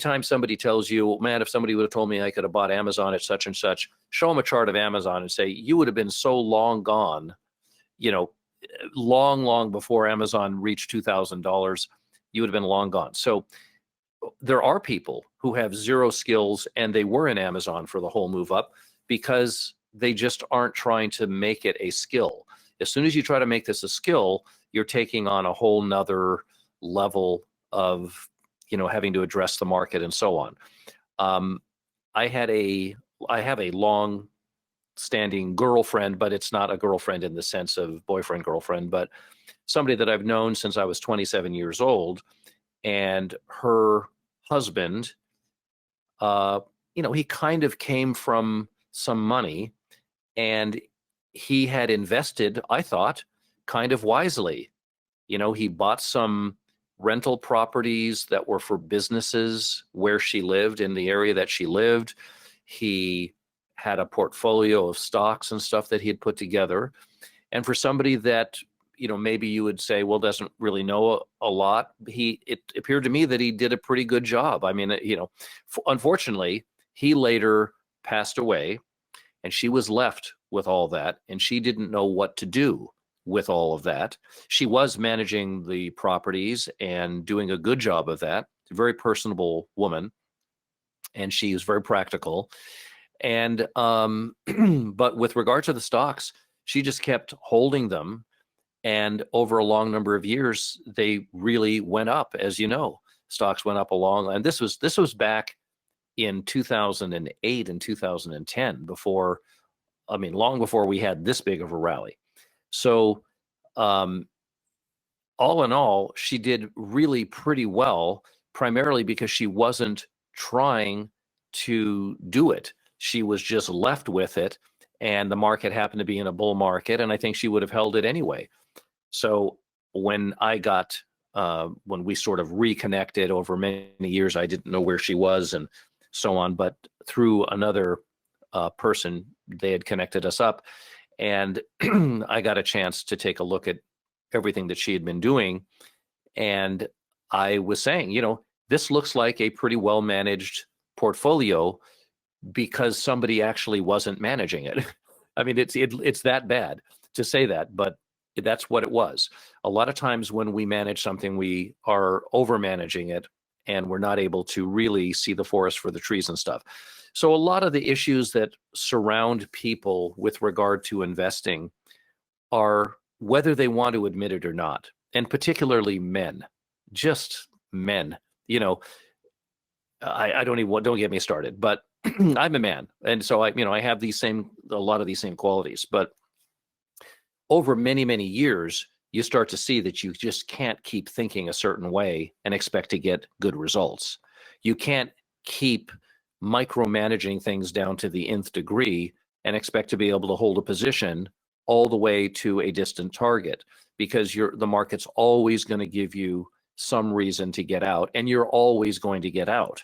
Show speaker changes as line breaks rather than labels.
anytime somebody tells you, man, if somebody would have told me I could have bought Amazon at such and such, show them a chart of Amazon and say, you would have been so long gone, you know, long before Amazon reached $2,000, you would have been long gone. So there are people who have zero skills and they were in Amazon for the whole move up because they just aren't trying to make it a skill. As soon as you try to make this a skill, you're taking on a whole nother level of, you know, having to address the market and so on. I have a long standing girlfriend, but it's not a girlfriend in the sense of boyfriend, girlfriend, but somebody that I've known since I was 27 years old. And her husband, you know, he kind of came from some money and he had invested, I thought, kind of wisely. You know, he bought some rental properties that were for businesses where she lived, in the area that she lived. He had a portfolio of stocks and stuff that he had put together. And for somebody that, you know, maybe you would say, well, doesn't really know a lot, it appeared to me that he did a pretty good job. I mean, you know, unfortunately, he later passed away and she was left with all that, and she didn't know what to do with all of that. She was managing the properties and doing a good job of that. A very personable woman, and she was very practical. And but with regard to the stocks, she just kept holding them, and over a long number of years, they really went up. As you know, stocks went up and this was back in 2008 and 2010, before, I mean, long before we had this big of a rally. So all in all, she did really pretty well, primarily because she wasn't trying to do it. She was just left with it, and the market happened to be in a bull market, and I think she would have held it anyway. So when when we sort of reconnected over many years, I didn't know where she was and so on, but through another person, they had connected us up, and I got a chance to take a look at everything that she had been doing. And I was saying, you know, this looks like a pretty well managed portfolio because somebody actually wasn't managing it. I mean, it's that bad to say that, but that's what it was. A lot of times when we manage something, we are over managing it, and we're not able to really see the forest for the trees and stuff. So a lot of the issues that surround people with regard to investing are whether they want to admit it or not, and particularly men, just men. You know, I don't get me started, but I'm a man, and so I have a lot of these same qualities. But over many years, you start to see that you just can't keep thinking a certain way and expect to get good results. You can't keep micromanaging things down to the nth degree and expect to be able to hold a position all the way to a distant target, because the market's always going to give you some reason to get out, and you're always going to get out.